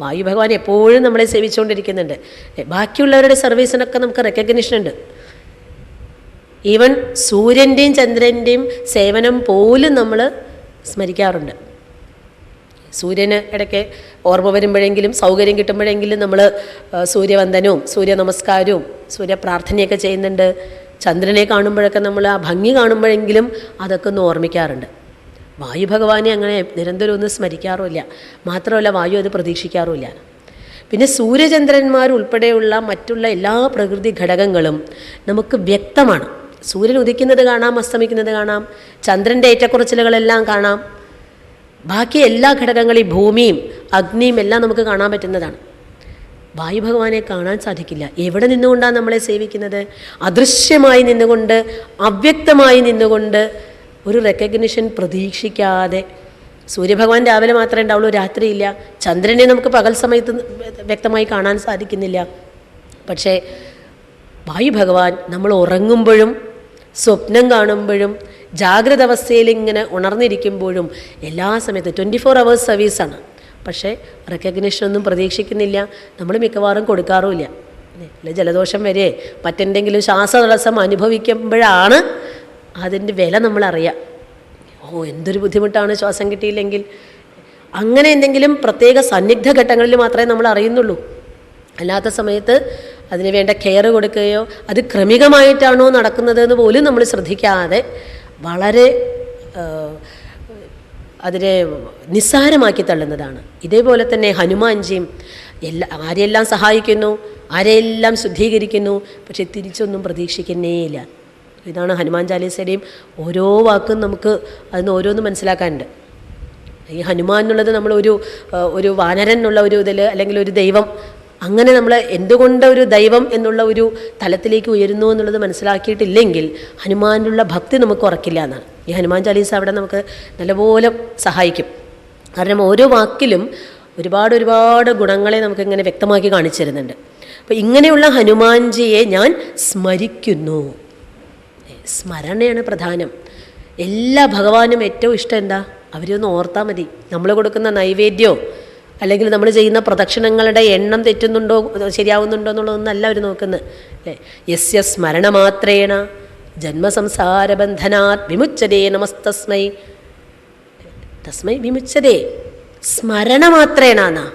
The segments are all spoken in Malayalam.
വായു ഭഗവാൻ എപ്പോഴും നമ്മളെ സേവിച്ചുകൊണ്ടിരിക്കുന്നുണ്ട്. ബാക്കിയുള്ളവരുടെ സർവീസിനൊക്കെ നമുക്ക് റെക്കഗ്നിഷൻ ഉണ്ട്. ഈവൻ സൂര്യൻ്റെയും ചന്ദ്രൻ്റെയും സേവനം പോലും നമ്മൾ സ്മരിക്കാറുണ്ട്. സൂര്യന് ഇടയ്ക്ക് ഓർമ്മ വരുമ്പോഴെങ്കിലും സൗകര്യം കിട്ടുമ്പോഴെങ്കിലും നമ്മൾ സൂര്യവന്ദനവും സൂര്യ നമസ്കാരവും സൂര്യപ്രാർത്ഥനയൊക്കെ ചെയ്യുന്നുണ്ട്. ചന്ദ്രനെ കാണുമ്പോഴൊക്കെ നമ്മൾ ആ ഭംഗി കാണുമ്പോഴെങ്കിലും അതൊക്കെ ഒന്ന് ഓർമ്മിക്കാറുണ്ട്. വായു ഭഗവാനെ അങ്ങനെ നിരന്തരം ഒന്നും സ്മരിക്കാറുമില്ല. മാത്രമല്ല വായു അത് പ്രതീക്ഷിക്കാറുമില്ല. പിന്നെ സൂര്യചന്ദ്രന്മാർ ഉൾപ്പെടെയുള്ള മറ്റുള്ള എല്ലാ പ്രകൃതി ഘടകങ്ങളും നമുക്ക് വ്യക്തമാണ്. സൂര്യൻ ഉദിക്കുന്നത് കാണാം, അസ്തമിക്കുന്നത് കാണാം, ചന്ദ്രൻ്റെ ഏറ്റക്കുറച്ചിലുകളെല്ലാം കാണാം. ബാക്കി എല്ലാ ഘടകങ്ങളും, ഭൂമിയും അഗ്നിയും എല്ലാം നമുക്ക് കാണാൻ പറ്റുന്നതാണ്. വായു ഭഗവാനെ കാണാൻ സാധിക്കില്ല. എവിടെ നിന്നുകൊണ്ടാണ് നമ്മളെ സേവിക്കുന്നത്? അദൃശ്യമായി നിന്നുകൊണ്ട്, അവ്യക്തമായി നിന്നുകൊണ്ട്, ഒരു റെക്കഗ്നിഷൻ പ്രതീക്ഷിക്കാതെ. സൂര്യഭഗവാൻ രാവിലെ മാത്രമേ ഉണ്ടാവുള്ളൂ, രാത്രിയില്ല. ചന്ദ്രനെ നമുക്ക് പകൽ സമയത്ത് വ്യക്തമായി കാണാൻ സാധിക്കുന്നില്ല. പക്ഷേ വായു ഭഗവാൻ നമ്മൾ ഉറങ്ങുമ്പോഴും സ്വപ്നം കാണുമ്പോഴും ജാഗ്രത അവസ്ഥയിൽ ഇങ്ങനെ ഉണർന്നിരിക്കുമ്പോഴും എല്ലാ സമയത്തും 24 hours സർവീസാണ്. പക്ഷേ റെക്കഗ്നിഷനൊന്നും പ്രതീക്ഷിക്കുന്നില്ല. നമ്മൾ മിക്കവാറും കൊടുക്കാറുമില്ല. അല്ലെ, ജലദോഷം വരെ മറ്റെന്തെങ്കിലും ശ്വാസതടസ്സം അനുഭവിക്കുമ്പോഴാണ് അതിൻ്റെ വില നമ്മളറിയാം. എന്തൊരു ബുദ്ധിമുട്ടാണ് ശ്വാസം കിട്ടിയില്ലെങ്കിൽ. അങ്ങനെ എന്തെങ്കിലും പ്രത്യേക സന്നിഗ്ധ ഘട്ടങ്ങളിൽ മാത്രമേ നമ്മൾ അറിയുന്നുള്ളൂ. അല്ലാത്ത സമയത്ത് അതിന് വേണ്ട കെയർ കൊടുക്കുകയോ അത് ക്രമികമായിട്ടാണോ നടക്കുന്നതെന്ന് പോലും നമ്മൾ ശ്രദ്ധിക്കാതെ വളരെ അതിനെ നിസ്സാരമാക്കി തള്ളുന്നതാണ്. ഇതേപോലെ തന്നെ ഹനുമാൻജിയും ആരെയെല്ലാം സഹായിക്കുന്നു, ആരെയെല്ലാം ശുദ്ധീകരിക്കുന്നു, പക്ഷെ തിരിച്ചൊന്നും പ്രതീക്ഷിക്കുന്നേയില്ല. ഇതാണ് ഹനുമാൻ ചാലീസയുടെയും ഓരോ വാക്കും നമുക്ക് അതിന് ഓരോന്നും മനസ്സിലാക്കാനുണ്ട്. ഈ ഹനുമാൻ എന്നുള്ളത് നമ്മൾ ഒരു വാനരൻ എന്നുള്ള ഒരു ഇതിൽ, അല്ലെങ്കിൽ ഒരു ദൈവം, അങ്ങനെ നമ്മൾ എന്തുകൊണ്ട് ഒരു ദൈവം എന്നുള്ള ഒരു തലത്തിലേക്ക് ഉയരുന്നു എന്നുള്ളത് മനസ്സിലാക്കിയിട്ടില്ലെങ്കിൽ ഹനുമാനുള്ള ഭക്തി നമുക്ക് ഉറക്കില്ല എന്നാണ്. ഈ ഹനുമാൻ ചാലീസ അവിടെ നമുക്ക് നല്ലപോലെ സഹായിക്കും. കാരണം ഓരോ വാക്കിലും ഒരുപാട് ഗുണങ്ങളെ നമുക്കിങ്ങനെ വ്യക്തമാക്കി കാണിച്ചു തരുന്നുണ്ട്. അപ്പോൾ ഇങ്ങനെയുള്ള ഹനുമാൻജിയെ ഞാൻ സ്മരിക്കുന്നു. സ്മരണയാണ് പ്രധാനം. എല്ലാ ഭഗവാനും ഏറ്റവും ഇഷ്ടം എന്താ? അവരൊന്ന് ഓർത്താൽ മതി. നമ്മൾ കൊടുക്കുന്ന നൈവേദ്യമോ അല്ലെങ്കിൽ നമ്മൾ ചെയ്യുന്ന പ്രദക്ഷിണങ്ങളുടെ എണ്ണം തെറ്റുന്നുണ്ടോ ശരിയാവുന്നുണ്ടോ എന്നുള്ളതൊന്നല്ല അവർ നോക്കുന്നത്. അല്ലേ, യസ്യ സ്മരണമാത്രേണ ജന്മസംസാരബന്ധനാത് വിമുച്ചതേ നമസ്തസ്മൈ തസ്മൈ വിമുച്ചതേ. സ്മരണ മാത്രേണ എന്നാ.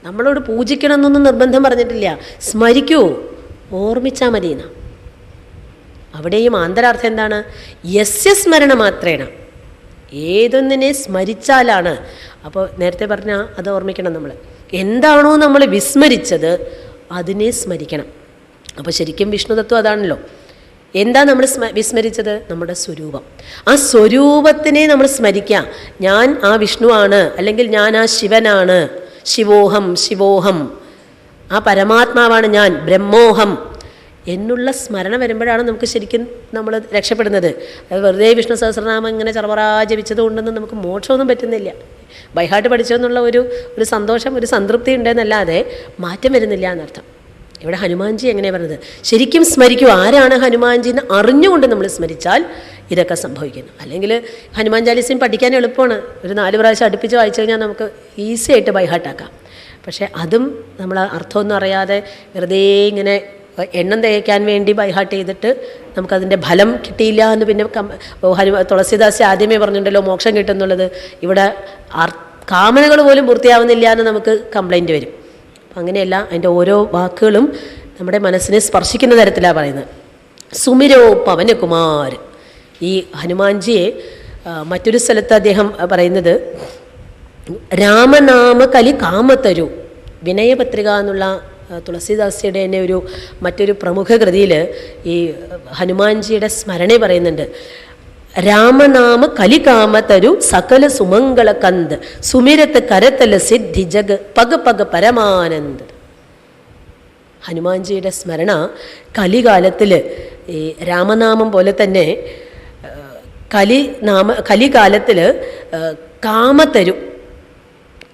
നമ്മളോട് പൂജിക്കണം എന്നൊന്നും നിർബന്ധം പറഞ്ഞിട്ടില്ല. സ്മരിക്കൂ, ഓർമ്മിച്ചാൽ മതി എന്നാ. അവിടെയും ആന്തരാർത്ഥം എന്താണ്? യസ്യ സ്മരണ മാത്രേണ, ഏതൊന്നിനെ സ്മരിച്ചാലാണ്. അപ്പോൾ നേരത്തെ പറഞ്ഞാൽ അത് ഓർമ്മിക്കണം. നമ്മൾ എന്താണോ നമ്മൾ വിസ്മരിച്ചത് അതിനെ സ്മരിക്കണം. അപ്പോൾ ശരിക്കും വിഷ്ണുതത്വം അതാണല്ലോ. എന്താ നമ്മൾ വിസ്മരിച്ചത്? നമ്മുടെ സ്വരൂപം. ആ സ്വരൂപത്തിനെ നമ്മൾ സ്മരിക്കുക. ഞാൻ ആ വിഷ്ണുവാണ്, അല്ലെങ്കിൽ ഞാൻ ആ ശിവനാണ്, ശിവോഹം ശിവോഹം, ആ പരമാത്മാവാണ് ഞാൻ, ബ്രഹ്മോഹം എന്നുള്ള സ്മരണ വരുമ്പോഴാണ് നമുക്ക് ശരിക്കും നമ്മൾ രക്ഷപ്പെടുന്നത്. അത് വെറുതെ വിഷ്ണു സഹസ്രനാമം ഇങ്ങനെ ചറവറാ ജപിച്ചത് കൊണ്ടൊന്നും നമുക്ക് മോക്ഷമൊന്നും പറ്റുന്നില്ല. ബൈഹാർട്ട് പഠിച്ചതെന്നുള്ള ഒരു സന്തോഷം, ഒരു സംതൃപ്തി ഉണ്ടെന്നല്ലാതെ മാറ്റം വരുന്നില്ല എന്നർത്ഥം. ഇവിടെ ഹനുമാൻജി എങ്ങനെയാണ് പറഞ്ഞത്? ശരിക്കും സ്മരിക്കൂ. ആരാണ് ഹനുമാൻജി എന്ന് അറിഞ്ഞുകൊണ്ട് നമ്മൾ സ്മരിച്ചാൽ ഇതൊക്കെ സംഭവിക്കുന്നു. അല്ലെങ്കിൽ ഹനുമാൻ ചാലീസയും പഠിക്കാൻ എളുപ്പമാണ്. ഒരു 4 പ്രാവശ്യം അടുപ്പിച്ച് വായിച്ചു കഴിഞ്ഞാൽ നമുക്ക് ഈസി ആയിട്ട് ബൈഹാർട്ടാക്കാം. പക്ഷേ അതും നമ്മൾ അർത്ഥമൊന്നും അറിയാതെ വെറുതെ ഇങ്ങനെ എണ്ണം തയ്ക്കാൻ വേണ്ടി ബൈഹാർട്ട് ചെയ്തിട്ട് നമുക്കതിൻ്റെ ഫലം കിട്ടിയില്ല എന്ന് പിന്നെ തുളസിദാസ് ആദ്യമേ പറഞ്ഞിട്ടുണ്ടല്ലോ മോക്ഷം കിട്ടുന്നുള്ളത്. ഇവിടെ കാമനകൾ പോലും പൂർത്തിയാവുന്നില്ല എന്ന് നമുക്ക് കംപ്ലൈൻറ്റ് വരും. അപ്പം അങ്ങനെയല്ല, അതിൻ്റെ ഓരോ വാക്കുകളും നമ്മുടെ മനസ്സിനെ സ്പർശിക്കുന്ന തരത്തിലാണ് പറയുന്നത്. സുമിരോ പവനകുമാർ. ഈ ഹനുമാൻജിയെ മറ്റൊരു സ്ഥലത്ത് അദ്ദേഹം പറയുന്നത് രാമനാമ കലി കാമത്തരു. വിനയപത്രിക എന്നുള്ള തുളസിദാസിയുടെ തന്നെ മറ്റൊരു പ്രമുഖ കൃതിയിൽ ഈ ഹനുമാൻജിയുടെ സ്മരണ പറയുന്നുണ്ട്. രാമനാമ കലികാമതരു സകല സുമംഗള കന്ത് സുമിരത്ത് കരത്തല സിദ്ധി ജഗ് പക പക പരമാനന്ദ. ഹനുമാൻജിയുടെ സ്മരണ കലികാലത്തിൽ ഈ രാമനാമം പോലെ തന്നെ കലികാലത്തിൽ കാമതരു,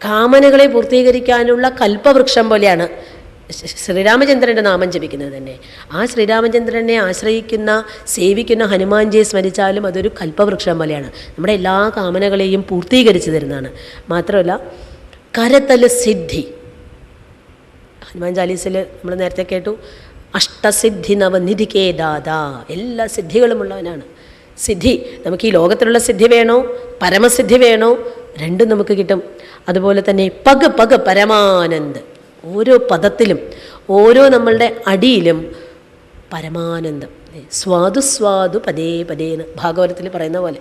കാമനകളെ പൂർത്തീകരിക്കാനുള്ള കൽപ്പവൃക്ഷം പോലെയാണ് ശ്രീരാമചന്ദ്രൻ്റെ നാമം ജപിക്കുന്നത് തന്നെ. ആ ശ്രീരാമചന്ദ്രനെ ആശ്രയിക്കുന്ന സേവിക്കുന്ന ഹനുമാൻജിയെ സ്മരിച്ചാലും അതൊരു കൽപ്പവൃക്ഷം പോലെയാണ്. നമ്മുടെ എല്ലാ കാമനകളെയും പൂർത്തീകരിച്ചു തരുന്നതാണ്. മാത്രമല്ല കരതല സിദ്ധി, ഹനുമാൻ ചാലീസിൽ നമ്മൾ നേരത്തെ കേട്ടു, അഷ്ടസിദ്ധി നവനിധിക്കേ ദാദാ, എല്ലാ സിദ്ധികളുമുള്ളവനാണ്. സിദ്ധി, നമുക്ക് ഈ ലോകത്തിലുള്ള സിദ്ധി വേണോ പരമസിദ്ധി വേണോ, രണ്ടും നമുക്ക് കിട്ടും. അതുപോലെ തന്നെ പഗ് പഗ് പരമാനന്ദ്, ഓരോ പദത്തിലും ഓരോ നമ്മളുടെ അടിയിലും പരമാനന്ദം. സ്വാദു സ്വാദു പദേ പദേന്ന് ഭാഗവതത്തിൽ പറയുന്ന പോലെ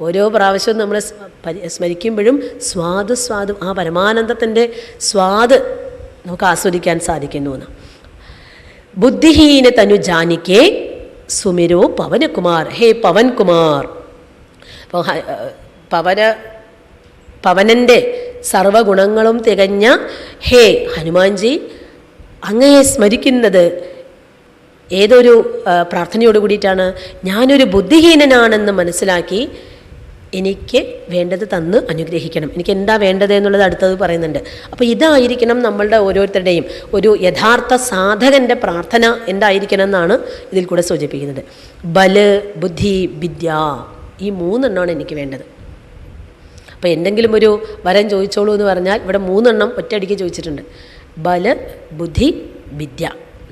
ഓരോ പ്രാവശ്യവും നമ്മൾ സ്മരിക്കുമ്പോഴും സ്വാദു സ്വാദു, ആ പരമാനന്ദത്തിൻ്റെ സ്വാദ് നമുക്ക് ആസ്വദിക്കാൻ സാധിക്കുന്നു എന്ന്. ബുദ്ധിഹീന തനു ജാനിക്കേ സുമിരോ പവനകുമാർ, ഹേ പവൻകുമാർ. അപ്പോൾ പവനൻ്റെ സർവഗുണങ്ങളും തികഞ്ഞ ഹേ ഹനുമാൻജി, അങ്ങയെ സ്മരിക്കുന്നത് ഏതൊരു പ്രാർത്ഥനയോട് കൂടിയിട്ടാണ്? ഞാനൊരു ബുദ്ധിഹീനനാണെന്ന് മനസ്സിലാക്കി എനിക്ക് വേണ്ടത് തന്ന് അനുഗ്രഹിക്കണം. എനിക്ക് എന്താ വേണ്ടത് എന്നുള്ളത് അടുത്തത് പറയുന്നുണ്ട്. അപ്പോൾ ഇതായിരിക്കണം നമ്മളുടെ ഓരോരുത്തരുടെയും ഒരു യഥാർത്ഥ സാധകൻ്റെ പ്രാർത്ഥന എന്തായിരിക്കണം എന്നാണ് ഇതിൽ കൂടെ സൂചിപ്പിക്കുന്നത്. ബല്, ബുദ്ധി, വിദ്യ, ഈ മൂന്നെണ്ണമാണ് എനിക്ക് വേണ്ടത്. അപ്പോൾ എന്തെങ്കിലും ഒരു വരം ചോദിച്ചോളൂ എന്ന് പറഞ്ഞാൽ ഇവിടെ മൂന്നെണ്ണം ഒറ്റയടിക്ക് ചോദിച്ചിട്ടുണ്ട്. ബല്, ബുദ്ധി, വിദ്യ,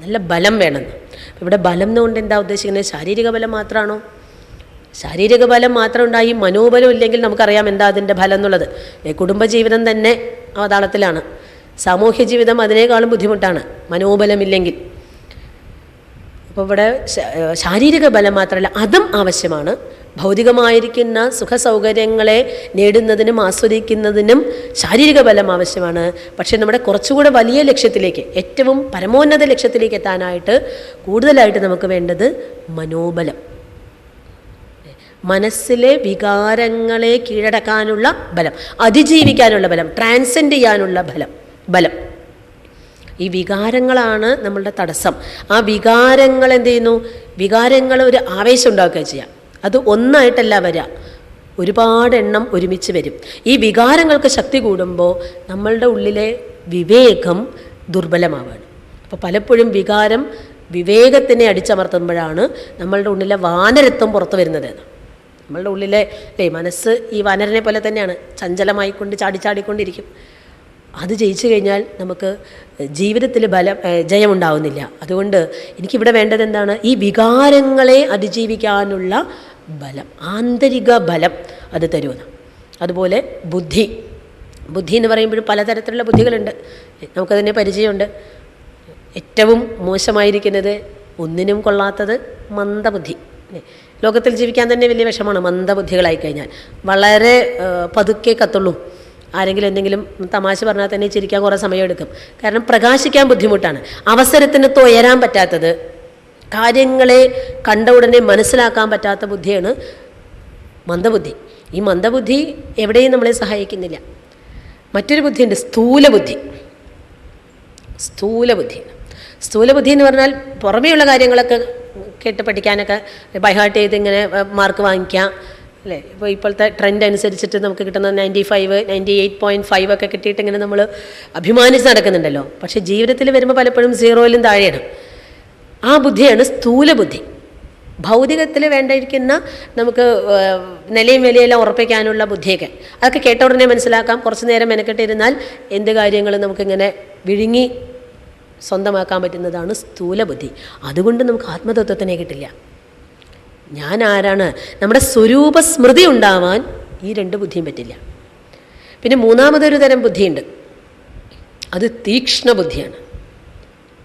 നല്ല ബലം വേണമെന്ന്. ഇവിടെ ബലം എന്നുകൊണ്ട് എന്താ ഉദ്ദേശിക്കുന്നത്? ശാരീരിക ബലം മാത്രമാണോ? ശാരീരിക ബലം മാത്രം ഉണ്ടായി മനോബലം ഇല്ലെങ്കിൽ നമുക്കറിയാം എന്താ അതിൻ്റെ ഫലം എന്നുള്ളത്. കുടുംബജീവിതം തന്നെ അവതാളത്തിലാണ്. സാമൂഹ്യ ജീവിതം അതിനേക്കാളും ബുദ്ധിമുട്ടാണ് മനോബലമില്ലെങ്കിൽ. അപ്പോൾ ഇവിടെ ശാരീരിക ബലം മാത്രമല്ല, അതും ആവശ്യമാണ്. ഭൗതികമായിരിക്കുന്ന സുഖസൗകര്യങ്ങളെ നേടുന്നതിനും ആസ്വദിക്കുന്നതിനും ശാരീരിക ബലം ആവശ്യമാണ്. പക്ഷേ നമ്മുടെ കുറച്ചുകൂടെ വലിയ ലക്ഷ്യത്തിലേക്ക്, ഏറ്റവും പരമോന്നത ലക്ഷ്യത്തിലേക്ക് എത്താനായിട്ട് കൂടുതലായിട്ട് നമുക്ക് വേണ്ടത് മനോബലം. മനസ്സിലെ വികാരങ്ങളെ കീഴടക്കാനുള്ള ബലം, അതിജീവിക്കാനുള്ള ബലം, ട്രാൻസെൻഡ് ചെയ്യാനുള്ള ബലം. ഈ വികാരങ്ങളാണ് നമ്മളുടെ തടസ്സം. ആ വികാരങ്ങൾ എന്ത് ചെയ്യുന്നു? വികാരങ്ങൾ ഒരു ആവേശം ഉണ്ടാക്കുക ചെയ്യുക. അത് ഒന്നായിട്ടല്ല വരിക, ഒരുപാട് എണ്ണം ഒരുമിച്ച് വരും. ഈ വികാരങ്ങൾക്ക് ശക്തി കൂടുമ്പോൾ നമ്മളുടെ ഉള്ളിലെ വിവേകം ദുർബലമാവുകയാണ്. അപ്പോൾ പലപ്പോഴും വികാരം വിവേകത്തിനെ അടിച്ചമർത്തുമ്പോഴാണ് നമ്മളുടെ ഉള്ളിലെ വാനരത്വം പുറത്തു വരുന്നത്. നമ്മളുടെ ഉള്ളിലെ മനസ്സ് ഈ വാനരനെ പോലെ തന്നെയാണ്, ചഞ്ചലമായിക്കൊണ്ട് ചാടിക്കൊണ്ടിരിക്കും. അത് ജയിച്ചു കഴിഞ്ഞാൽ നമുക്ക് ജീവിതത്തിൽ ജയമുണ്ടാവുന്നില്ല. അതുകൊണ്ട് എനിക്കിവിടെ വേണ്ടത് എന്താണ്? ഈ വികാരങ്ങളെ അതിജീവിക്കാനുള്ള ബലം, ആന്തരിക ബലം അത് തരുമെന്ന്. അതുപോലെ ബുദ്ധി എന്ന് പറയുമ്പോഴും പലതരത്തിലുള്ള ബുദ്ധികളുണ്ട്, നമുക്കതിനെ പരിചയമുണ്ട്. ഏറ്റവും മോശമായിരിക്കുന്നത്, ഒന്നിനും കൊള്ളാത്തത് മന്ദബുദ്ധി. ലോകത്തിൽ ജീവിക്കാൻ തന്നെ വലിയ വിഷമമാണ് മന്ദബുദ്ധികളായി കഴിഞ്ഞാൽ. വളരെ പതുക്കെ കത്തുള്ളൂ. ആരെങ്കിലും എന്തെങ്കിലും തമാശ പറഞ്ഞാൽ തന്നെ ചിരിക്കാൻ കുറേ സമയമെടുക്കും. കാരണം പ്രകാശിക്കാൻ ബുദ്ധിമുട്ടാണ്. അവസരത്തിന് ഉയരാൻ പറ്റാത്തത്, കാര്യങ്ങളെ കണ്ട ഉടനെ മനസ്സിലാക്കാൻ പറ്റാത്ത ബുദ്ധിയാണ് മന്ദബുദ്ധി. ഈ മന്ദബുദ്ധി എവിടെയും നമ്മളെ സഹായിക്കുന്നില്ല. മറ്റൊരു ബുദ്ധിയുണ്ട്, സ്ഥൂലബുദ്ധി എന്ന് പറഞ്ഞാൽ പുറമേയുള്ള കാര്യങ്ങളൊക്കെ കേട്ട് പഠിക്കാനൊക്കെ ബൈഹാർട്ട് ചെയ്ത് ഇങ്ങനെ മാർക്ക് വാങ്ങിക്കാം അല്ലേ. ഇപ്പോൾ ഇപ്പോഴത്തെ ട്രെൻഡ് അനുസരിച്ചിട്ട് നമുക്ക് കിട്ടുന്ന 95, 98.5 ഒക്കെ കിട്ടിയിട്ട് ഇങ്ങനെ നമ്മൾ അഭിമാനിച്ച് നടക്കുന്നുണ്ടല്ലോ. പക്ഷേ ജീവിതത്തിൽ വരുമ്പോൾ പലപ്പോഴും 0-ലും താഴെയാണ്. ആ ബുദ്ധിയാണ് സ്ഥൂലബുദ്ധി. ഭൗതികത്തിൽ വേണ്ടിയിരിക്കുന്ന നമുക്ക് നിലയും വിലയെല്ലാം ഉറപ്പിക്കാനുള്ള ബുദ്ധിയൊക്കെ അതൊക്കെ കേട്ട ഉടനെ മനസ്സിലാക്കാം. കുറച്ച് നേരം മെനക്കെട്ടിരുന്നാൽ എന്ത് കാര്യങ്ങളും നമുക്കിങ്ങനെ വിഴുങ്ങി സ്വന്തമാക്കാൻ പറ്റുന്നതാണ് സ്ഥൂലബുദ്ധി. അതുകൊണ്ട് നമുക്ക് ആത്മതത്വത്തിനെ കിട്ടില്ല. ഞാൻ ആരാണ്? നമ്മുടെ സ്വരൂപ സ്മൃതി ഉണ്ടാവാൻ ഈ രണ്ട് ബുദ്ധിയും പറ്റില്ല. പിന്നെ മൂന്നാമതൊരു തരം ബുദ്ധിയുണ്ട്, അത് തീക്ഷ്ണബുദ്ധിയാണ്.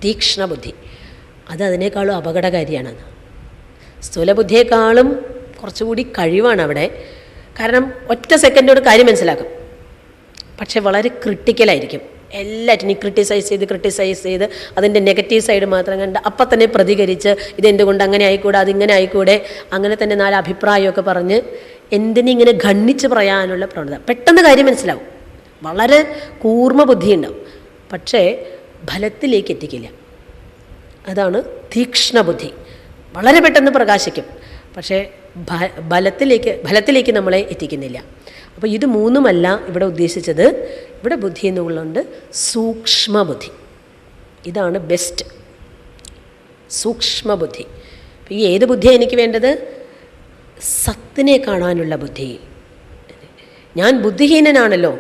തീക്ഷ്ണബുദ്ധി അത് അതിനേക്കാളും അപകടകാരിയാണ്. സ്ഥൂലബുദ്ധിയേക്കാളും കുറച്ചുകൂടി കഴിവാണ് അവിടെ. കാരണം ഒറ്റ സെക്കൻഡോട് കാര്യം മനസ്സിലാക്കും, പക്ഷെ വളരെ ക്രിട്ടിക്കലായിരിക്കും. എല്ലാറ്റിനെയും ക്രിട്ടിസൈസ് ചെയ്ത് അതിൻ്റെ നെഗറ്റീവ് സൈഡ് മാത്രം കണ്ട് അപ്പം തന്നെ പ്രതികരിച്ച് ഇതെന്തുകൊണ്ട് അങ്ങനെ ആയിക്കൂടെ, അതിങ്ങനെ ആയിക്കൂടെ, അങ്ങനെ തന്നെ 4 അഭിപ്രായമൊക്കെ പറഞ്ഞ് എന്തിനിങ്ങനെ ഖണ്ഡിച്ച് പറയാനുള്ള പ്രവണത. പെട്ടെന്ന് കാര്യം മനസ്സിലാവും, വളരെ കൂർമ്മ ബുദ്ധിയുണ്ടാവും, പക്ഷേ ഫലത്തിലേക്ക് എത്തിക്കില്ല. അതാണ് തീക്ഷ്ണബുദ്ധി. വളരെ പെട്ടെന്ന് പ്രകാശിക്കും, പക്ഷേ ഫലത്തിലേക്ക് നമ്മളെ എത്തിക്കുന്നില്ല. അപ്പോൾ ഇത് മൂന്നുമല്ല ഇവിടെ ഉദ്ദേശിച്ചത്. ഇവിടെ ബുദ്ധി എന്നുള്ളതുകൊണ്ട് സൂക്ഷ്മബുദ്ധി, ഇതാണ് ബെസ്റ്റ്. സൂക്ഷ്മബുദ്ധി. അപ്പോൾ ഈ ഏത് ബുദ്ധിയാണ് എനിക്ക് വേണ്ടത്? സത്തിനെ കാണാനുള്ള ബുദ്ധി. ഞാൻ ബുദ്ധിഹീനനാണല്ലോ,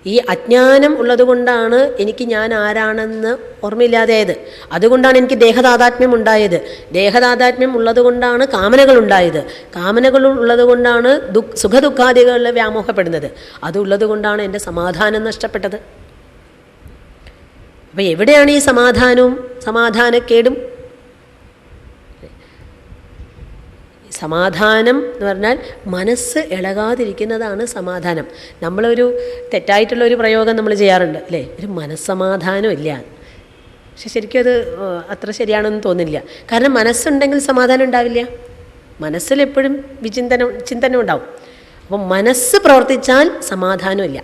ഈ അജ്ഞാനം ഉള്ളതുകൊണ്ടാണ് എനിക്ക് ഞാൻ ആരാണെന്ന് ഓർമ്മയില്ലാതായത്. അതുകൊണ്ടാണ് എനിക്ക് ദേഹതാതാത്മ്യം ഉണ്ടായത്. ദേഹതാതാത്മ്യം ഉള്ളതുകൊണ്ടാണ് കാമനകൾ ഉണ്ടായത്. കാമനകൾ ഉള്ളതുകൊണ്ടാണ് സുഖദുഃഖാദികളിൽ വ്യാമോഹപ്പെടുന്നത്. അതുള്ളതുകൊണ്ടാണ് എൻ്റെ സമാധാനം നഷ്ടപ്പെട്ടത്. അപ്പം എവിടെയാണ് ഈ സമാധാനവും സമാധാനക്കേടും? സമാധാനം എന്ന് പറഞ്ഞാൽ മനസ്സ് ഇളകാതിരിക്കുന്നതാണ് സമാധാനം. നമ്മളൊരു തെറ്റായിട്ടുള്ളൊരു പ്രയോഗം നമ്മൾ ചെയ്യാറുണ്ട് അല്ലേ, ഒരു മനസ്സമാധാനം ഇല്ല. പക്ഷെ ശരിക്കും അത് അത്ര ശരിയാണെന്ന് തോന്നില്ല. കാരണം മനസ്സുണ്ടെങ്കിൽ സമാധാനം ഉണ്ടാവില്ല. മനസ്സിലെപ്പോഴും ചിന്തനം ഉണ്ടാവും. അപ്പം മനസ്സ് പ്രവർത്തിച്ചാൽ സമാധാനമില്ല.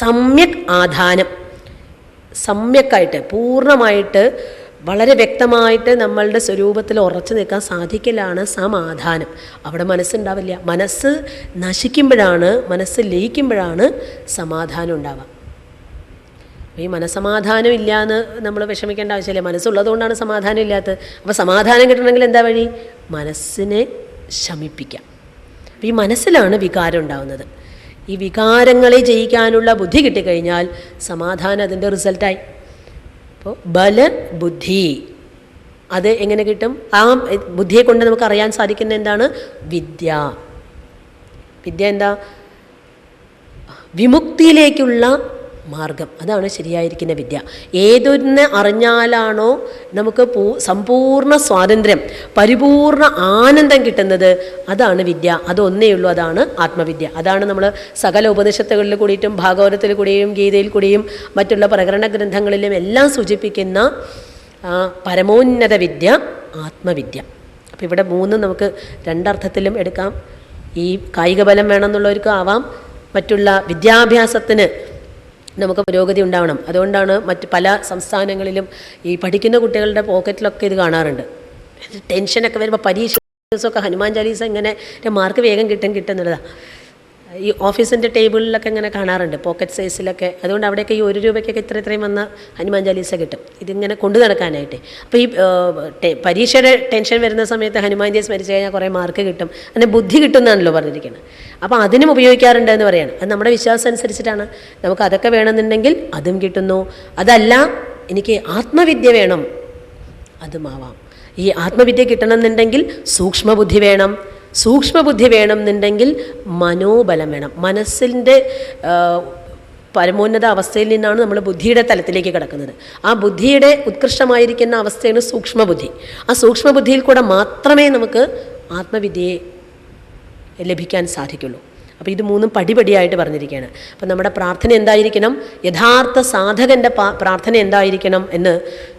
സമ്യക് ആധാനം, സമ്യക്കായിട്ട് പൂർണ്ണമായിട്ട് വളരെ വ്യക്തമായിട്ട് നമ്മളുടെ സ്വരൂപത്തിൽ ഉറച്ചു നിൽക്കാൻ സാധിക്കലാണ് സമാധാനം. അവിടെ മനസ്സുണ്ടാവില്ല. മനസ്സ് നശിക്കുമ്പോഴാണ്, മനസ്സ് ലയിക്കുമ്പോഴാണ് സമാധാനം ഉണ്ടാവുക. ഈ മനസ്സമാധാനം ഇല്ല എന്ന് നമ്മൾ വിഷമിക്കേണ്ട ആവശ്യമില്ല. മനസ്സുള്ളതുകൊണ്ടാണ് സമാധാനം ഇല്ലാത്തത്. അപ്പോൾ സമാധാനം കിട്ടണമെങ്കിൽ എന്താ വഴി? മനസ്സിനെ ശമിപ്പിക്കാം. അപ്പോൾ ഈ മനസ്സിലാണ് വികാരം ഉണ്ടാവുന്നത്. ഈ വികാരങ്ങളെ ജയിക്കാനുള്ള ബുദ്ധി കിട്ടിക്കഴിഞ്ഞാൽ സമാധാനം അതിൻ്റെ റിസൾട്ടായി. അപ്പോൾ ബല ബുദ്ധി അത് എങ്ങനെ കിട്ടും? ആ ബുദ്ധിയെ കൊണ്ട് നമുക്ക് അറിയാൻ സാധിക്കുന്ന എന്താണ്? വിദ്യ. വിദ്യ എന്താ? വിമുക്തിയിലേക്കുള്ള മാർഗം. അതാണ് ശരിയായിരിക്കുന്ന വിദ്യ. ഏതൊന്ന് അറിഞ്ഞാലാണോ നമുക്ക് സമ്പൂർണ്ണ സ്വാതന്ത്ര്യം, പരിപൂർണ ആനന്ദം കിട്ടുന്നത്, അതാണ് വിദ്യ. അതൊന്നേ ഉള്ളൂ, അതാണ് ആത്മവിദ്യ. അതാണ് നമ്മൾ സകല ഉപനിഷത്തുകളിൽ കൂടിയിട്ടും ഭാഗവതത്തിൽ കൂടിയും ഗീതയിൽ കൂടിയും മറ്റുള്ള പ്രകരണ ഗ്രന്ഥങ്ങളിലും എല്ലാം സൂചിപ്പിക്കുന്ന പരമോന്നത വിദ്യ ആത്മവിദ്യ. അപ്പോൾ ഇവിടെ നമുക്ക് രണ്ടർത്ഥത്തിലും എടുക്കാം. ഈ കായിക ബലം വേണമെന്നുള്ളവർക്ക് ആവാം, മറ്റുള്ള വിദ്യാഭ്യാസത്തിന് നമുക്ക് പുരോഗതി ഉണ്ടാവണം. അതുകൊണ്ടാണ് മറ്റ് പല സംസ്ഥാനങ്ങളിലും ഈ പഠിക്കുന്ന കുട്ടികളുടെ പോക്കറ്റിലൊക്കെ ഇത് കാണാറുണ്ട്. ടെൻഷനൊക്കെ വരുമ്പോൾ പരീക്ഷ ദിവസമൊക്കെ ഹനുമാൻ ചാലീസ ഇങ്ങനെ മാർക്ക് വേഗം കിട്ടുന്നതാണ്. ഈ ഓഫീസിൻ്റെ ടേബിളിലൊക്കെ ഇങ്ങനെ കാണാറുണ്ട്, പോക്കറ്റ് സൈസിലൊക്കെ. അതുകൊണ്ട് അവിടെയൊക്കെ ഈ 1 രൂപയ്ക്കൊക്കെ ഇത്രയും വന്ന ഹനുമാൻ ചാലീസ കിട്ടും, ഇതിങ്ങനെ കൊണ്ടു നടക്കാനായിട്ട്. അപ്പോൾ ഈ പരീക്ഷയുടെ ടെൻഷൻ വരുന്ന സമയത്ത് ഹനുമാൻജിയെ സ്മരിച്ചു കഴിഞ്ഞാൽ കുറേ മാർക്ക് കിട്ടും, അങ്ങനെ ബുദ്ധി കിട്ടുന്നതാണല്ലോ പറഞ്ഞിരിക്കുന്നത്. അപ്പോൾ അതിനും ഉപയോഗിക്കാറുണ്ട് എന്ന് പറയാണ്. അത് നമ്മുടെ വിശ്വാസം അനുസരിച്ചിട്ടാണ്. നമുക്ക് അതൊക്കെ വേണമെന്നുണ്ടെങ്കിൽ അതും കിട്ടുന്നു. അതല്ല എനിക്ക് ആത്മവിദ്യ വേണം, അതുമാവാം. ഈ ആത്മവിദ്യ കിട്ടണമെന്നുണ്ടെങ്കിൽ സൂക്ഷ്മബുദ്ധി വേണം. സൂക്ഷ്മബുദ്ധി വേണം എന്നുണ്ടെങ്കിൽ മനോബലം വേണം. മനസ്സിൻ്റെ പരമോന്നത അവസ്ഥയിൽ നിന്നാണ് നമ്മൾ ബുദ്ധിയുടെ തലത്തിലേക്ക് കിടക്കുന്നത്. ആ ബുദ്ധിയുടെ ഉത്കൃഷ്ടമായിരിക്കുന്ന അവസ്ഥയാണ് സൂക്ഷ്മബുദ്ധി. ആ സൂക്ഷ്മബുദ്ധിയിൽ കൂടെ മാത്രമേ നമുക്ക് ആത്മവിദ്യയെ ലഭിക്കാൻ സാധിക്കുള്ളൂ. അപ്പോൾ ഇത് മൂന്നും പടിപടിയായിട്ട് പറഞ്ഞിരിക്കുകയാണ്. അപ്പം നമ്മുടെ പ്രാർത്ഥന എന്തായിരിക്കണം? യഥാർത്ഥ സാധകൻ്റെ പ്രാർത്ഥന എന്തായിരിക്കണം എന്ന്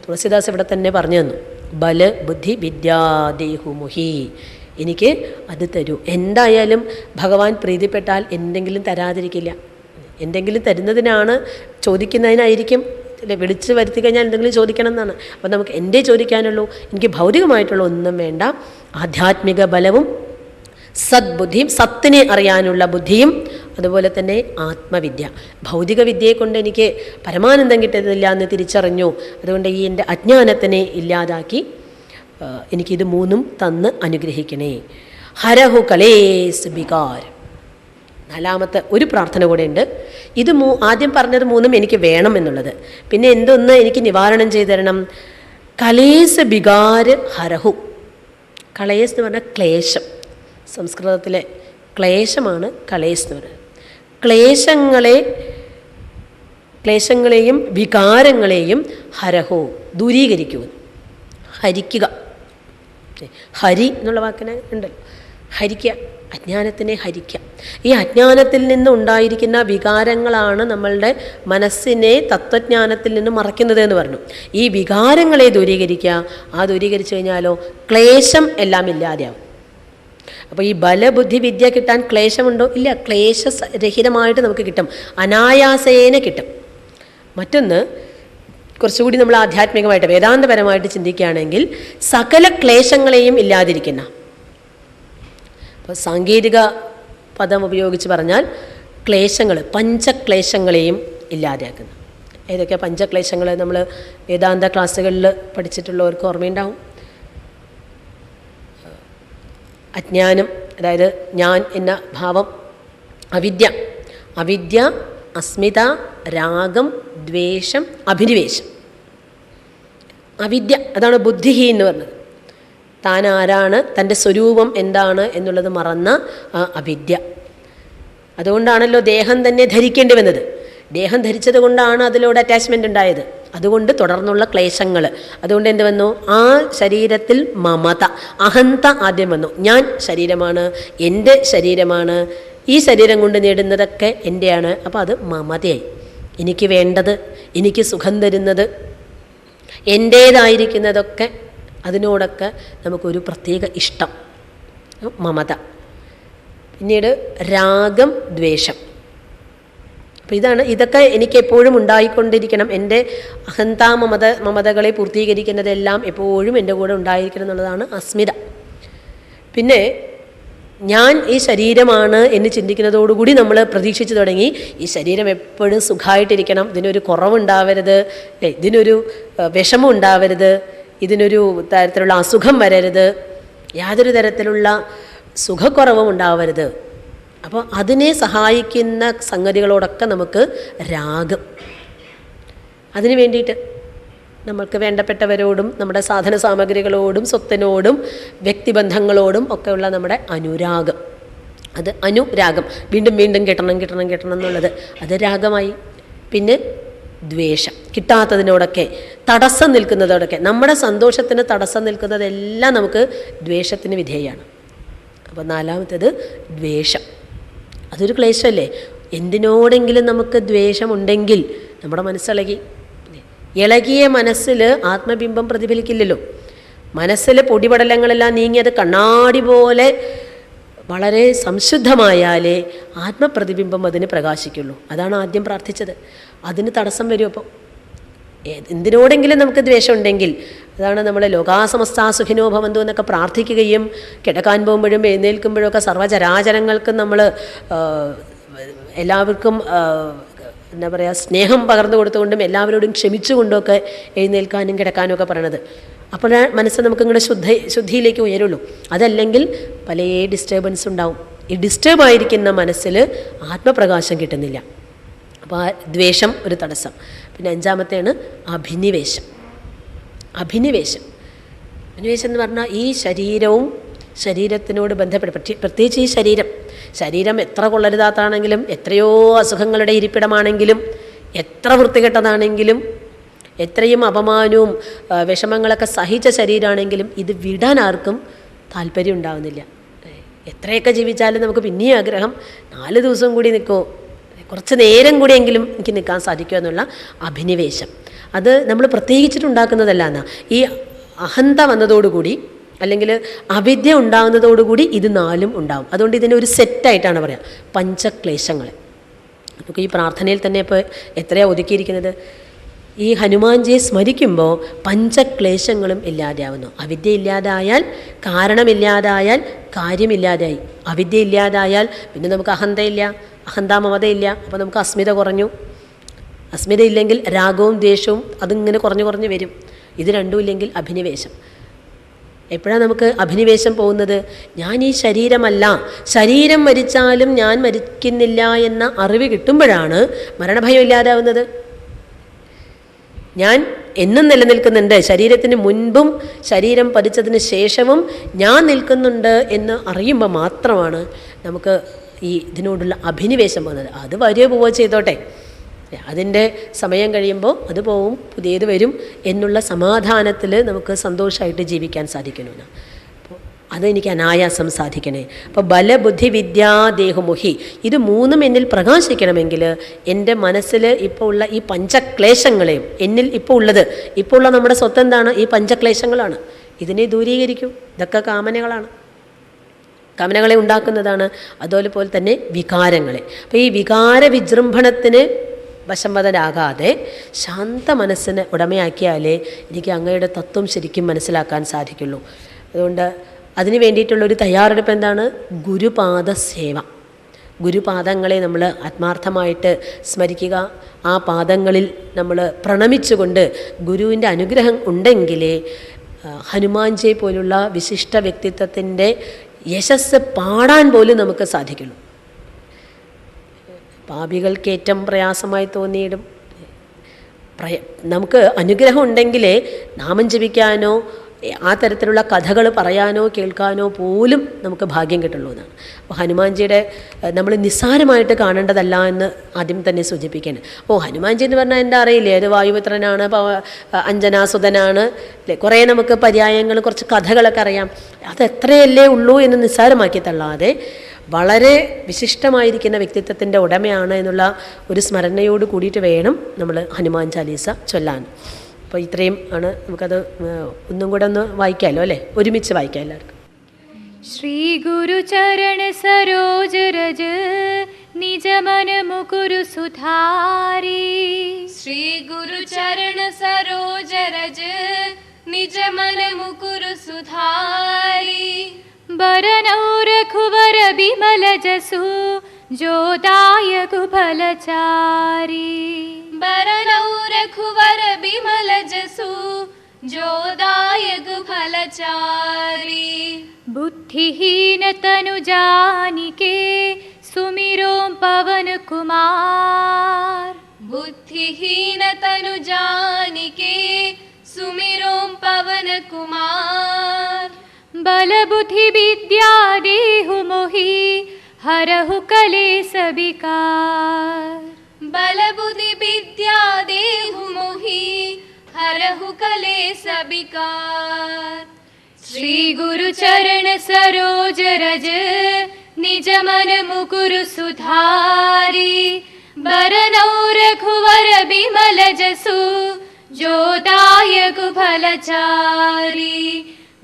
തുളസിദാസ് ഇവിടെ തന്നെ പറഞ്ഞു തന്നു. ബല ബുദ്ധി വിദ്യാദേഹുമുഹി, എനിക്ക് അത് തരൂ. എന്തായാലും ഭഗവാൻ പ്രീതിപ്പെട്ടാൽ എന്തെങ്കിലും തരാതിരിക്കില്ല. എന്തെങ്കിലും തരുന്നതിനാണ്, ചോദിക്കുന്നതിനായിരിക്കും. വിളിച്ച് വരുത്തി കഴിഞ്ഞാൽ എന്തെങ്കിലും ചോദിക്കണം എന്നാണ്. അപ്പോൾ നമുക്ക് എന്തേ ചോദിക്കാനുള്ളൂ? എനിക്ക് ഭൗതികമായിട്ടുള്ള ഒന്നും വേണ്ട. ആധ്യാത്മിക ബലവും സദ്ബുദ്ധിയും, സത്തിനെ അറിയാനുള്ള ബുദ്ധിയും, അതുപോലെ തന്നെ ആത്മവിദ്യ. ഭൗതിക വിദ്യയെ കൊണ്ട് എനിക്ക് പരമാനന്ദം കിട്ടുന്നില്ല എന്ന് തിരിച്ചറിഞ്ഞു. അതുകൊണ്ട് ഈ എൻ്റെ അജ്ഞാനത്തിനെ ഇല്ലാതാക്കി എനിക്കിത് മൂന്നും തന്ന് അനുഗ്രഹിക്കണേ. ഹരഹു കലേസ് വികാർ. 4ാമത്തെ ഒരു പ്രാർത്ഥന കൂടെ ഉണ്ട്. ഇത് ആദ്യം പറഞ്ഞത് മൂന്നും എനിക്ക് വേണം എന്നുള്ളത്. പിന്നെ എന്തൊന്ന് എനിക്ക് നിവാരണം ചെയ്തു തരണം? കലേസ് വികാർ ഹരഹു. കളേസ് എന്ന് പറഞ്ഞാൽ ക്ലേശം. സംസ്കൃതത്തിലെ ക്ലേശമാണ് കളേസ് എന്ന് പറയുന്നത്. ക്ലേശങ്ങളെയും വികാരങ്ങളെയും ഹരഹോ, ദൂരീകരിക്കുക, ഹരിക്കുക. ഹരി എന്നുള്ള വാക്കിന് ഉണ്ടല്ലോ, ഹരിക്കുക, അജ്ഞാനത്തിനെ ഹരിക്കുക. ഈ അജ്ഞാനത്തിൽ നിന്നുണ്ടായിരിക്കുന്ന വികാരങ്ങളാണ് നമ്മളുടെ മനസ്സിനെ തത്വജ്ഞാനത്തിൽ നിന്ന് മറയ്ക്കുന്നത് എന്ന് പറഞ്ഞു. ഈ വികാരങ്ങളെ ദൂരീകരിക്കുക. ആ ദൂരീകരിച്ചു കഴിഞ്ഞാലോ ക്ലേശം എല്ലാം ഇല്ലാതെയാവും. അപ്പോൾ ഈ ബലബുദ്ധി വിദ്യ കിട്ടാൻ ക്ലേശമുണ്ടോ? ഇല്ല, ക്ലേശരഹിതമായിട്ട് നമുക്ക് കിട്ടും, അനായാസേന കിട്ടും. മറ്റൊന്ന്, കുറച്ചുകൂടി നമ്മൾ ആധ്യാത്മികമായിട്ട് വേദാന്തപരമായിട്ട് ചിന്തിക്കുകയാണെങ്കിൽ സകല ക്ലേശങ്ങളെയും ഇല്ലാതിരിക്കുന്ന, അപ്പോൾ സാങ്കേതിക പദം ഉപയോഗിച്ച് പറഞ്ഞാൽ ക്ലേശങ്ങൾ, പഞ്ചക്ലേശങ്ങളെയും ഇല്ലാതെയാക്കുന്ന. ഏതൊക്കെയാണ് പഞ്ചക്ലേശങ്ങൾ? നമ്മൾ വേദാന്ത ക്ലാസ്സുകളിൽ പഠിച്ചിട്ടുള്ളവർക്ക് ഓർമ്മയുണ്ടാവും. അജ്ഞാനം, അതായത് ഞാൻ എന്ന ഭാവം. അവിദ്യ അസ്മിത, രാഗം, ദ്വേഷം, അഭിനിവേശം. അവിദ്യ, അതാണ് ബുദ്ധിഹീൻ എന്ന് പറഞ്ഞത്. താൻ ആരാണ്, തൻ്റെ സ്വരൂപം എന്താണ് എന്നുള്ളത് മറന്ന ആ അവിദ്യ. അതുകൊണ്ടാണല്ലോ ദേഹം തന്നെ ധരിക്കേണ്ടി വന്നത്. ദേഹം ധരിച്ചത് കൊണ്ടാണ് അതിലൂടെ അറ്റാച്ച്മെൻ്റ് ഉണ്ടായത്. അതുകൊണ്ട് തുടർന്നുള്ള ക്ലേശങ്ങൾ. അതുകൊണ്ട് എന്ത് വന്നു? ആ ശരീരത്തിൽ മമത, അഹന്ത ആദ്യം വന്നു. ഞാൻ ശരീരമാണ്, എൻ്റെ ശരീരമാണ്, ഈ ശരീരം കൊണ്ട് നേടുന്നതൊക്കെ എൻ്റെയാണ്. അപ്പോൾ അത് മമതയായി. എനിക്ക് വേണ്ടത്, എനിക്ക് സുഖം തരുന്നത്, എൻ്റേതായിരിക്കുന്നതൊക്കെ, അതിനോടൊക്കെ നമുക്കൊരു പ്രത്യേക ഇഷ്ടം, മമത. പിന്നീട് രാഗം, ദ്വേഷം. അപ്പോൾ ഇതൊക്കെ എനിക്ക് എപ്പോഴും ഉണ്ടായിക്കൊണ്ടിരിക്കണം. എൻ്റെ മമതകളെ പൂർത്തീകരിക്കുന്നതെല്ലാം എപ്പോഴും എൻ്റെ കൂടെ ഉണ്ടായിരിക്കണം എന്നുള്ളതാണ് അസ്മിത. പിന്നെ ഞാൻ ഈ ശരീരമാണ് എന്ന് ചിന്തിക്കുന്നതോടുകൂടി നമ്മൾ പ്രതീക്ഷിച്ചു തുടങ്ങി ഈ ശരീരം എപ്പോഴും സുഖമായിട്ടിരിക്കണം, ഇതിനൊരു കുറവുണ്ടാവരുത്, ഇതിനൊരു വിഷമം ഉണ്ടാവരുത്, ഇതിനൊരു തരത്തിലുള്ള അസുഖം വരരുത്, യാതൊരു തരത്തിലുള്ള സുഖക്കുറവും ഉണ്ടാവരുത്. അപ്പോൾ അതിനെ സഹായിക്കുന്ന സംഗതികളോടൊക്കെ നമുക്ക് രാഗം. അതിനു വേണ്ടിയിട്ട് നമ്മൾക്ക് വേണ്ടപ്പെട്ടവരോടും നമ്മുടെ സാധന സാമഗ്രികളോടും സ്വത്തിനോടും വ്യക്തിബന്ധങ്ങളോടും ഒക്കെയുള്ള നമ്മുടെ അനുരാഗം, അത് അനുരാഗം. വീണ്ടും വീണ്ടും കിട്ടണം എന്നുള്ളത് അത് രാഗമായി. പിന്നെ ദ്വേഷം, കിട്ടാത്തതിനോടൊക്കെ തടസ്സം നിൽക്കുന്നതോടൊക്കെ, നമ്മുടെ സന്തോഷത്തിന് തടസ്സം നിൽക്കുന്നതെല്ലാം നമുക്ക് ദ്വേഷത്തിന് വിധേയമാണ്. അപ്പോൾ നാലാമത്തേത് ദ്വേഷം. അതൊരു ക്ലേശമല്ലേ? എന്തിനോടെങ്കിലും നമുക്ക് ദ്വേഷമുണ്ടെങ്കിൽ നമ്മുടെ മനസ്സിളകി. ഇളകിയ മനസ്സിൽ ആത്മബിംബം പ്രതിഫലിക്കില്ലല്ലോ. മനസ്സിൽ പൊടിപടലങ്ങളെല്ലാം നീങ്ങി അത് കണ്ണാടി പോലെ വളരെ സംശുദ്ധമായാലേ ആത്മപ്രതിബിംബം അതിന് പ്രകാശിക്കുള്ളൂ. അതാണ് ആദ്യം പ്രാർത്ഥിച്ചത്. അതിന് തടസ്സം വരും. അപ്പോൾ എന്തിനോടെങ്കിലും നമുക്ക് ദ്വേഷം ഉണ്ടെങ്കിൽ, അതാണ് നമ്മൾ ലോകാസമസ്താ സുഖിനോ ഭവന്തു എന്നൊക്കെ പ്രാർത്ഥിക്കുകയും കിടക്കാൻ പോകുമ്പോഴും എഴുന്നേൽക്കുമ്പോഴൊക്കെ സർവ്വചരാചരങ്ങൾക്കും നമ്മൾ എല്ലാവർക്കും എന്താ പറയുക, സ്നേഹം പകർന്നു കൊടുത്തുകൊണ്ടും എല്ലാവരോടും ക്ഷമിച്ചുകൊണ്ടൊക്കെ എഴുന്നേൽക്കാനും കിടക്കാനും ഒക്കെ പറയണത്. അപ്പോൾ മനസ്സ് നമുക്കിങ്ങനെ ശുദ്ധിയിലേക്ക് ഉയരുള്ളൂ. അതല്ലെങ്കിൽ പല ഡിസ്റ്റർബൻസ് ഉണ്ടാവും. ഈ ഡിസ്റ്റർബായിരിക്കുന്ന മനസ്സിൽ ആത്മപ്രകാശം കിട്ടുന്നില്ല. അപ്പോൾ ആ ദ്വേഷം ഒരു തടസ്സം. പിന്നെ അഞ്ചാമത്തെയാണ് അഭിനിവേശം. അഭിനിവേശം എന്ന് പറഞ്ഞാൽ ഈ ശരീരവും ശരീരത്തിനോട് ബന്ധപ്പെട്ട്, പ്രത്യേകിച്ച് ഈ ശരീരം എത്ര കൊള്ളരുതാത്താണെങ്കിലും, എത്രയോ അസുഖങ്ങളുടെ ഇരിപ്പിടമാണെങ്കിലും, എത്ര വൃത്തികെട്ടതാണെങ്കിലും, എത്രയും അപമാനവും വിഷമങ്ങളൊക്കെ സഹിച്ച ശരീരമാണെങ്കിലും ഇത് വിടാൻ ആർക്കും താല്പര്യം ഉണ്ടാകുന്നില്ല. എത്രയൊക്കെ ജീവിച്ചാലും നമുക്ക് പിന്നെയും ആഗ്രഹം 4 ദിവസം കൂടി നിൽക്കുമോ, കുറച്ച് നേരം കൂടിയെങ്കിലും എനിക്ക് നിൽക്കാൻ സാധിക്കുമോ എന്നുള്ള അഭിനിവേശം. അത് നമ്മൾ പ്രത്യേകിച്ചിട്ടുണ്ടാക്കുന്നതല്ല. എന്നാൽ ഈ അഹന്ത വന്നതോടുകൂടി, അല്ലെങ്കിൽ അവിദ്യ ഉണ്ടാകുന്നതോടുകൂടി ഇത് 4ഉം ഉണ്ടാകും. അതുകൊണ്ട് ഇതിനെ ഒരു സെറ്റായിട്ടാണ് പറയുക, പഞ്ചക്ലേശങ്ങൾ. നമുക്ക് ഈ പ്രാർത്ഥനയിൽ തന്നെ ഇപ്പോൾ എത്രയാണ് ഒതുക്കിയിരിക്കുന്നത്. ഈ ഹനുമാൻജിയെ സ്മരിക്കുമ്പോൾ പഞ്ചക്ലേശങ്ങളും ഇല്ലാതെയാവുന്നു. അവിദ്യ ഇല്ലാതായാൽ, കാരണമില്ലാതായാൽ കാര്യമില്ലാതായി. അവിദ്യ ഇല്ലാതായാൽ പിന്നെ നമുക്ക് അഹന്തയില്ല, മമതയില്ല. അപ്പോൾ നമുക്ക് അസ്മിത കുറഞ്ഞു. അസ്മിത ഇല്ലെങ്കിൽ രാഗവും ദ്വേഷവും അതിങ്ങനെ കുറഞ്ഞു വരും. ഇത് രണ്ടും ഇല്ലെങ്കിൽ അഭിനിവേശം. എപ്പോഴാണ് നമുക്ക് അഭിനിവേശം പോകുന്നത്? ഞാൻ ഈ ശരീരമല്ല, ശരീരം മരിച്ചാലും ഞാൻ മരിക്കുന്നില്ല എന്ന അറിവ് കിട്ടുമ്പോഴാണ് മരണഭയം ഇല്ലാതാവുന്നത്. ഞാൻ എന്നും നിലനിൽക്കുന്നുണ്ട്, ശരീരത്തിന് മുൻപും ശരീരം പതിച്ചതിന് ശേഷവും ഞാൻ നിൽക്കുന്നുണ്ട് എന്ന് അറിയുമ്പോൾ മാത്രമാണ് നമുക്ക് ഈ ഇതിനോടുള്ള അഭിനിവേശം പോകുന്നത്. അത് വരിക പോവുക ചെയ്തോട്ടെ, അതിൻ്റെ സമയം കഴിയുമ്പോൾ അത് പോവും, പുതിയത് വരും എന്നുള്ള സമാധാനത്തിൽ നമുക്ക് സന്തോഷമായിട്ട് ജീവിക്കാൻ സാധിക്കണമെന്ന്. അപ്പോൾ അതെനിക്ക് അനായാസം സാധിക്കണേ. അപ്പോൾ ബലബുദ്ധി വിദ്യാ ദേഹമുഹി, ഇത് 3ഉം എന്നിൽ പ്രകാശിക്കണമെങ്കിൽ എൻ്റെ മനസ്സിൽ ഇപ്പോൾ ഉള്ള ഈ പഞ്ചക്ലേശങ്ങളെയും, എന്നിൽ ഇപ്പോൾ ഉള്ള നമ്മുടെ സ്വത്ത് എന്താണ്? ഈ പഞ്ചക്ലേശങ്ങളാണ്. ഇതിനെ ദൂരീകരിക്കും. ഇതൊക്കെ കാമനകളെ ഉണ്ടാക്കുന്നതാണ്. അതുപോലെ തന്നെ വികാരങ്ങളെ. അപ്പോൾ ഈ വികാര വിജൃംഭണത്തിന് വശംവദനാകാതെ ശാന്ത മനസ്സിന് ഉടമയാക്കിയാലേ എനിക്ക് അങ്ങയുടെ തത്വം ശരിക്കും മനസ്സിലാക്കാൻ സാധിക്കുള്ളൂ. അതുകൊണ്ട് അതിന് വേണ്ടിയിട്ടുള്ളൊരു തയ്യാറെടുപ്പ് എന്താണ്? ഗുരുപാദ സേവ. ഗുരുപാദങ്ങളെ നമ്മൾ ആത്മാർത്ഥമായിട്ട് സ്മരിക്കുക. ആ പാദങ്ങളിൽ നമ്മൾ പ്രണമിച്ചുകൊണ്ട് ഗുരുവിൻ്റെ അനുഗ്രഹം ഉണ്ടെങ്കിലേ ഹനുമാൻജിയെ പോലുള്ള വിശിഷ്ട വ്യക്തിത്വത്തിൻ്റെ യശസ് പാടാൻ പോലും നമുക്ക് സാധിക്കുള്ളൂ. പാപികൾക്കേറ്റം പ്രയാസമായി തോന്നിയിടും. നമുക്ക് അനുഗ്രഹം ഉണ്ടെങ്കിലേ നാമം ജപിക്കാനോ ആ തരത്തിലുള്ള കഥകൾ പറയാനോ കേൾക്കാനോ പോലും നമുക്ക് ഭാഗ്യം കിട്ടുള്ളൂ എന്നാണ്. അപ്പോൾ ഹനുമാൻജിയുടെ നമ്മൾ നിസ്സാരമായിട്ട് കാണേണ്ടതല്ല എന്ന് ആദ്യം തന്നെ സൂചിപ്പിക്കുകയാണ്. ഹനുമാൻജി എന്ന് പറഞ്ഞാൽ എന്താ അറിയില്ലേ, അത് വായുപുത്രനാണ്, അഞ്ജനാസുതനാണ് അല്ലേ, കുറേ നമുക്ക് പര്യായങ്ങൾ കുറച്ച് കഥകളൊക്കെ അറിയാം. അതെത്രയല്ലേ ഉള്ളൂ എന്ന് നിസ്സാരമാക്കി തള്ളാതെ വളരെ വിശിഷ്ടമായിരിക്കുന്ന വ്യക്തിത്വത്തിൻ്റെ ഉടമയാണ് എന്നുള്ള ഒരു സ്മരണയോട് കൂടിയിട്ട് വേണം നമ്മൾ ഹനുമാൻ ചാലീസ ചൊല്ലാൻ. അപ്പോൾ ഇത്രയും ആണ്. നമുക്കത് ഒന്നും കൂടെ ഒന്ന് വായിക്കാമല്ലോ അല്ലേ, ഒരുമിച്ച് വായിക്കാം എല്ലാവർക്കും. ശ്രീ ഗുരു ചരണ സരോജ രജ നിജ മന മുകുരു സുധാരി. ശ്രീ ഗുരു ചരണ സരോജ രജ നിജ മന മുകുരു സുധാരി. ബരനൗ രഘുവര വിമല ജസു ജോദായകു ഫലചാരി. ബരനൗ രഘുവര വിമല ജസു ജോദായകു ഫലചാരി. ബുദ്ധിഹീന തനു ജാനികേ സുമിരോം പവന കുമാർ. ബുദ്ധിഹീന തനു ജാനികേ സുമിരോം പവന കുമാർ. ബലബുദ്ധി വിദ്യാ ദേഹു മോഹി ഹരഹു കലേശ വികാർ. ബലബുദ്ധി വിദ്യാ ദേഹു മോഹി ഹരഹു കലേശ വികാർ. ശ്രീ ഗുരു ചരണ സരോജ രജ നിജ മന മുകുരു സുധാരി. ബരനൗ രഘുവര വിമല ജസു ജോദായകു ഫലചാരി.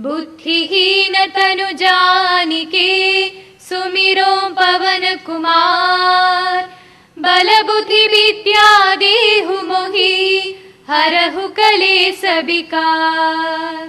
ബുദ്ധിഹീന തനു ജാനികേ സുമിരോം പവന കുമാർ. ബലബുദ്ധി വിദ്യാ ദേഹു മോഹി ഹരഹു കലേശ വികാർ.